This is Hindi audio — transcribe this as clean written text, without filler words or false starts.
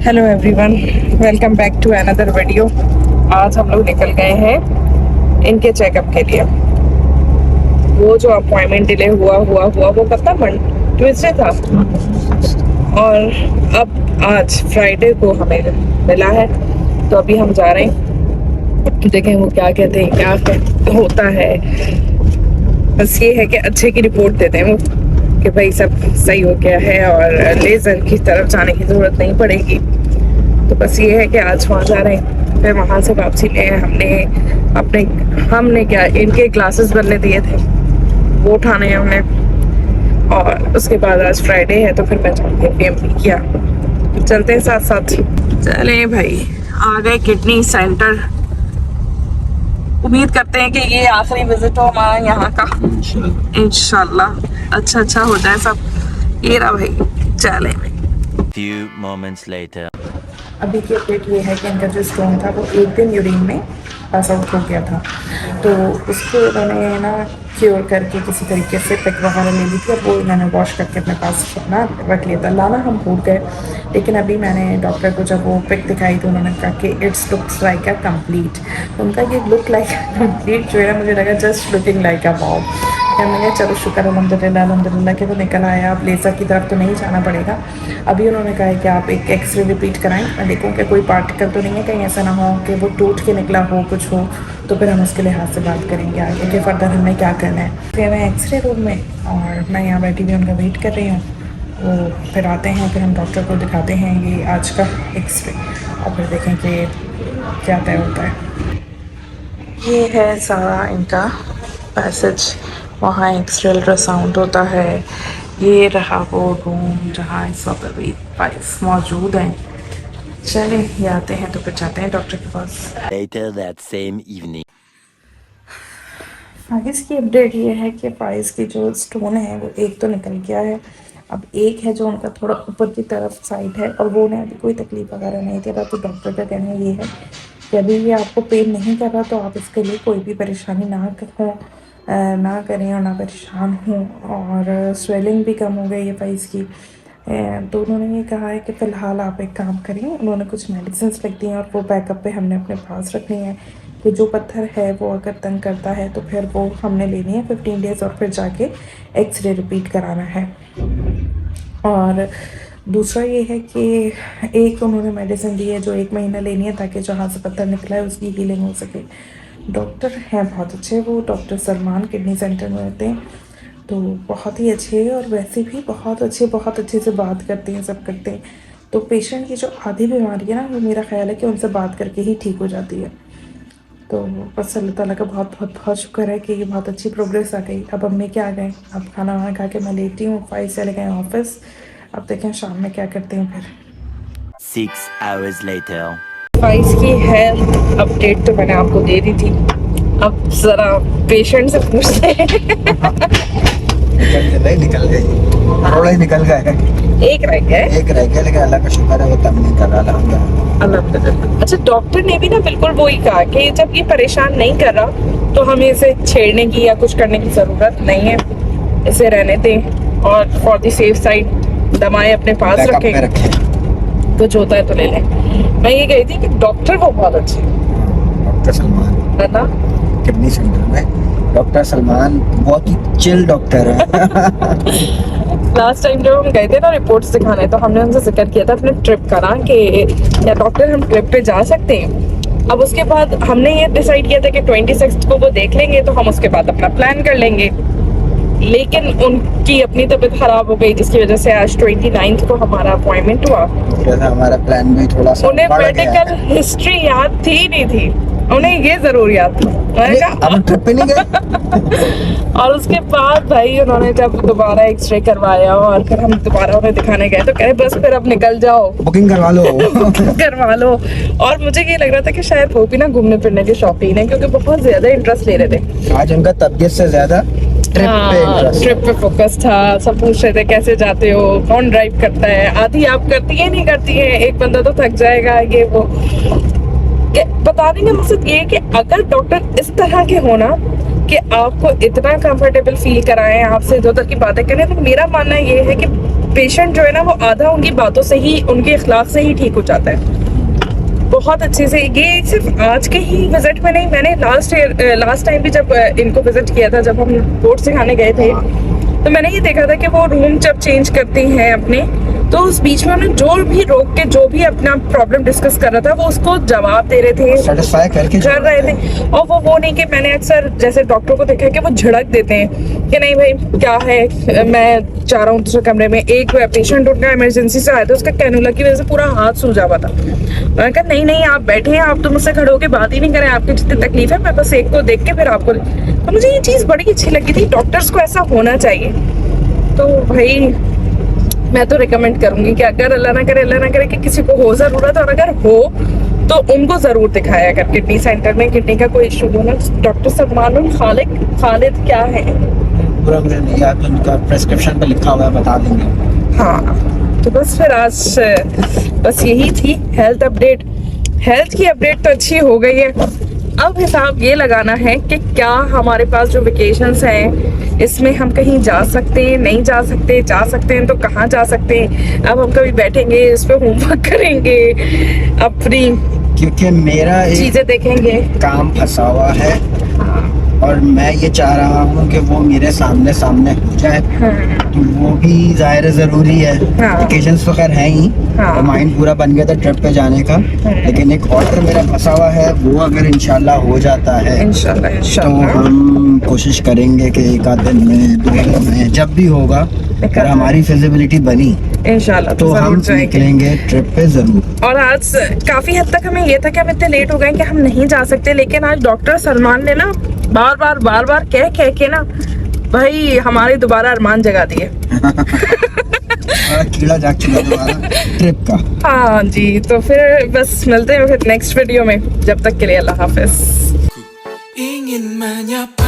Hello everyone, welcome back to another video. आज हम लोग निकल गए हैं इनके चेकअप के लिए। वो जो अपॉइंटमेंट डिले हुआ वो कब था? ट्यूसडे था और अब आज फ्राइडे को हमें मिला है। तो अभी हम जा रहे हैं, देखें वो क्या कहते हैं, क्या होता है। बस ये है कि अच्छे की रिपोर्ट देते हैं वो कि भाई सब सही हो गया है और लेज़र की तरफ जाने की ज़रूरत नहीं पड़ेगी। तो बस ये है कि आज वहाँ जा रहे हैं, फिर वहाँ से वापसी में हमने क्या इनके ग्लासेस बनने दिए थे, वो उठाने हैं उन्हें। और उसके बाद आज फ्राइडे है तो फिर मैं जाऊँगी PMP किया। तो चलते हैं साथ साथ। चलें भाई, आ गए किडनी सेंटर। उम्मीद करते हैं कि ये आखिरी विजिट हो हमारा यहाँ का, इंशाल्लाह अच्छा हो जाए सब। ये रहा भाई, चले भाई। Few moments later. अभी की अपडेट ये है कि इनका जो स्टोन था वो एक दिन यूरिन में पास आउट हो गया था, तो उसको इन्होंने ना क्योर करके किसी तरीके से पिक वगैरह ले ली थी और वो इन्होंने वॉश करके अपने पास अपना रख लिया था। लाना हम भूल गए, लेकिन अभी मैंने डॉक्टर को जब वो पिक दिखाई तो उन्होंने कहा कि it's looks like a complete. तो उनका ये लुक लाइक कंप्लीट जो है ना, मुझे लगा जस्ट लुकिंग लाइक अ वाव। फिर मैंने चलो शुक्र अल्हम्दुलिल्लाह कि वो निकल आया। अब लेज़र की तरफ तो नहीं जाना पड़ेगा। अभी उन्होंने कहा है कि आप एक एक्सरे रिपीट कराएं, मैं देखूँ कि कोई पार्टिकल तो नहीं है, कहीं ऐसा ना हो कि वो टूट के निकला हो कुछ हो, तो फिर हम उसके लिहाज से बात करेंगे आगे कि फ़र्दर हमें क्या करना है। फिर मैं एक्सरे रूम में और मैं यहाँ बैठी हुई उनका वेट कर रही हूँ। वो फिर आते हैं, फिर हम डॉक्टर को दिखाते हैं ये आज का एक्सरे और फिर देखें कि क्या तय होता है। ये है सारा इनका पैसेज, वहाँ एक्सरे अल्ट्रासाउंड होता है। ये रहा वो रूम जहाँ इस वक्त अभी फाइल्स मौजूद हैं। चलें ये आते हैं तो फिर जाते हैं डॉक्टर के पास। Later that same evening. Files की अपडेट ये है कि फाइल्स की जो स्टोन है वो एक तो निकल गया है। अब एक है जो उनका थोड़ा ऊपर की तरफ साइड है और वो उन्हें अभी कोई तकलीफ वगैरह नहीं दे रहा। तो डॉक्टर का कहना ये है कि अभी ये आपको पेन नहीं कर रहा, तो आप इसके लिए कोई भी परेशानी ना करें और ना परेशान हों। और स्वेलिंग भी कम हो गई है फाइल्स की। तो उन्होंने ये कहा है कि फ़िलहाल आप एक काम करें। उन्होंने कुछ मेडिसिन लिख दी हैं और वो बैकअप पे हमने अपने पास रखनी है कि जो पत्थर है वो अगर तंग करता है तो फिर वो हमने लेनी है 15 डेज़ और फिर जाके एक्सरे रिपीट कराना है। और दूसरा ये है कि एक उन्होंने मेडिसिन दी है जो 1 महीना लेनी है ताकि जहाँ से पत्थर निकला है उसकी हीलिंग हो सके। डॉक्टर हैं बहुत अच्छे, वो डॉक्टर सलमान किडनी सेंटर में रहते हैं, तो बहुत ही अच्छे और वैसे भी बहुत अच्छे से बात करते हैं, सब करते हैं। तो पेशेंट की जो आधी बीमारी है ना, वो मेरा ख्याल है कि उनसे बात करके ही ठीक हो जाती है। तो बस अल्लाह ताला का बहुत शुक्र है कि ये बहुत अच्छी प्रोग्रेस आ गई। अब अम्मी के आ गए, अब खाना वाना खा के मैं लेटी हूँ। फाइल चले गए ऑफिस, अब देखें शाम में क्या करते हैं। फिर 6 hours later. फाइल्स की हेल्थ अपडेट तो मैंने आपको दे दी थी, अब ज़रा पेशेंट से पूछते हैं। निकल गए, थोड़ा ही निकल गया है। एक रह गया, लेकिन अल्लाह का शुक्र है वो तंग नहीं कर रहा। अल्हम्दुलिल्लाह। अच्छा, डॉक्टर ने भी ना बिल्कुल वही कहा कि जब ये परेशान नहीं कर रहा तो हमें इसे छेड़ने की या कुछ करने की ज़रूरत नहीं है, इसे रहने दें और फॉर द सेफ साइड दवाएं अपने पास रखें, कुछ होता है तो ले लें। मैं ये कही थी कि डॉक्टर वो बहुत अच्छे, डॉक्टर सलमान है ना, किडनी सेंटर में डॉक्टर सलमान बहुत ही चिल डॉक्टर है। लास्ट टाइम जब हम गए थे ना रिपोर्ट्स दिखाने, तो हमने उनसे जिक्र किया था अपने ट्रिप का ना कि या डॉक्टर हम ट्रिप पे जा सकते हैं। अब उसके बाद हमने ये डिसाइड किया था कि 26 को वो देख लेंगे, तो हम उसके बाद अपना प्लान कर लेंगे। लेकिन उनकी अपनी तबीयत खराब हो गई, जिसकी वजह से आज 29 को हमारा अपॉइंटमेंट हुआ। हमारा प्लान भी थोड़ा सा उन्हें मेडिकल हिस्ट्री याद थी नहीं थी, उन्हें ये जरूर याद था। हम ट्रिप पे नहीं गए। और उसके बाद भाई उन्होंने जब दोबारा एक्सरे करवाया और फिर हम दोबारा उन्हें दिखाने गए तो कह रहे बस फिर अब निकल जाओ, बुकिंग करवा लो। और मुझे ये लग रहा था कि शायद वो भी ना घूमने फिरने के शौकीन है, क्योंकि बहुत ज्यादा इंटरेस्ट ले रहे थे। आज उनका तबीयत से ज्यादा ट्रिप पे फोकस था। सब पूछ रहे थे कैसे जाते हो, कौन ड्राइव करता है, आधी आप करती है नहीं करती है, एक बंदा तो थक जाएगा, ये वो। बताने का मकसद ये है कि अगर डॉक्टर इस तरह के होना कि आपको इतना कंफर्टेबल फील कराएं, आपसे इधर उधर की बातें करें, तो मेरा मानना ये है कि पेशेंट जो है ना वो आधा उनकी बातों से ही, उनके इखलाक से ही ठीक हो जाता है बहुत अच्छे से। ये सिर्फ आज के ही विजिट में नहीं, मैंने लास्ट टाइम भी जब इनको विजिट किया था, जब हम बोर्ड सिखाने गए थे, तो मैंने ये देखा था कि वो रूम जब चेंज करती हैं अपने, तो उस बीच में उन्हें जो भी रोक के जो भी अपना प्रॉब्लम डिस्कस कर रहा था वो उसको जवाब दे रहे थे, सेटिस्फाई करके कर रहे थे। और वो नहीं कि मैंने अक्सर जैसे डॉक्टर को देखा कि वो झड़क देते हैं कि नहीं भाई क्या है, मैं जा रहा हूँ दूसरे कमरे में। एक पेशेंट उनका इमरजेंसी से आया था, उसका कैनुला की वजह से पूरा हाथ सूजा हुआ था। मैंने कहा नहीं आप बैठे हैं, आप तो मुझसे खड़े होकर बात ही नहीं करें, आपकी जितनी तकलीफ है मैं बस एक को देख के फिर आपको। तो मुझे ये चीज़ बड़ी अच्छी लगी थी, डॉक्टर्स को ऐसा होना चाहिए। तो भाई मैं तो रिकमेंड करूंगी कि अगर अल्लाह ना करे कि किसी को हो ज़रूरत, और अगर हो तो उनको ज़रूर दिखाया अगर किडनी सेंटर में किडनी का कोई इशू हो ना। डॉक्टर सलमान खालिद क्या है, पूरा मुझे नहीं याद, तो उनका प्रेस्क्रिप्शन पे लिखा हुआ है, बता देंगे। हाँ तो बस फिर आज बस यही थी हेल्थ अपडेट। हेल्थ की अपडेट तो अच्छी हो गई है, अब हिसाब ये लगाना है कि क्या हमारे पास जो वेकेशंस हैं इसमें हम कहीं जा सकते हैं, नहीं जा सकते, जा सकते हैं तो कहाँ जा सकते हैं। अब हम कभी बैठेंगे इस पे होमवर्क करेंगे, अपनी क्योंकि मेरा एक चीजें देखेंगे। काम फंसा हुआ है और मैं ये चाह रहा हूँ कि वो मेरे सामने हो जाए, तो वो भी ज़ाहिर जरूरी है। हाँ। वेकेशंस तो खैर है ही, हाँ। तो माइंड पूरा बन गया था ट्रिप पे जाने का, लेकिन एक ऑर्डर मेरा फंसा हुआ है, वो अगर इंशाल्लाह हो जाता है इंशाल्लाह तो हम कोशिश करेंगे कि एक आध दिन में, 2 दिन में, जब भी होगा, अगर हमारी फिजिबिलिटी बनी इंशाल्लाह तो हम जरूर जाएंगे। निकलेंगे ट्रिप पे जरूर। और आज काफी हद तक हमें ये था कि हम इतने लेट हो गए कि हम नहीं जा सकते, लेकिन आज डॉक्टर सलमान ने ना बार बार कह के ना भाई हमारे दोबारा अरमान जगा दिए। कीड़ा जाग चुका दोबारा ट्रिप का। हाँ जी, तो फिर बस मिलते हैं फिर नेक्स्ट वीडियो में, जब तक के लिए अल्लाह हाफिज। ingin menyapa